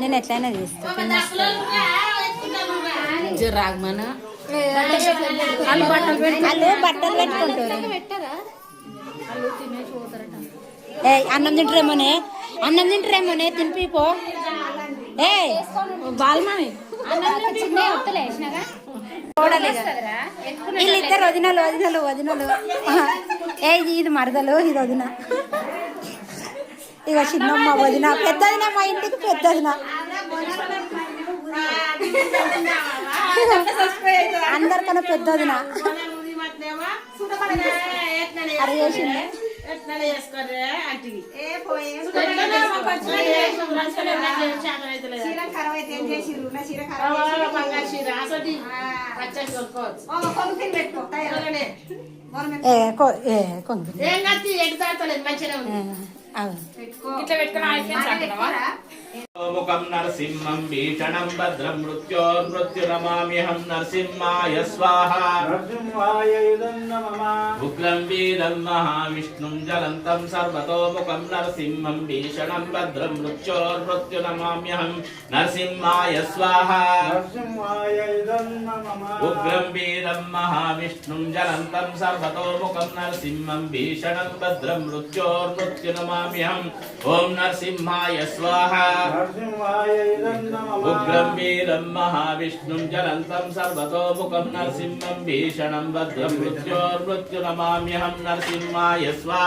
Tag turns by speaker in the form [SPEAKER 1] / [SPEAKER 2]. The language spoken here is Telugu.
[SPEAKER 1] నేను ఎట్లయినా చేస్తాను
[SPEAKER 2] రాగమన
[SPEAKER 1] వాళ్ళు బట్టలు పెట్టుకుంటారు ఏ అన్నం తింటారేమోనే తినిపిపో ఏ
[SPEAKER 2] బాల్మని
[SPEAKER 1] వీళ్ళిద్దరు వదినలు ఏ ఇది మరదలు ఇది వదిన ఇక చిన్నమ్మ వదిన పెద్దదిన మా ఇంటికి పెద్దదిన అందరికన్నా పెద్దదిన అరే చేసింది
[SPEAKER 3] ముఖం నరసింహం భీషణం భద్రం మృత్యోర్మృత్యురమామ్యహం నరసింహాయ స్వాహ ఉగ్రం వీరం మహావిష్ణుం జ్వలంతం సర్వతోముఖం నరసింహం భీషణం భద్రం మృత్యోర్మృత్యురమామ్యహం నరసింహాయ స్వాహ ఉగ్రం వీరం మహావిష్ణుం జ్వలంతం సర్వతోముఖం నరసింహం భీషణం భద్రం మృత్యోర్మృత్యురమామ్యహం ఓం నరసింహాయ స్వాహ ఉగ్రం వీరం మహావిష్ణుం జ్వలంతం సర్వతోముఖం నరసింహం భీషణం భద్రం మృత్యోర్మృత్యురమామ్యహం నరసింహాయ స్వాహా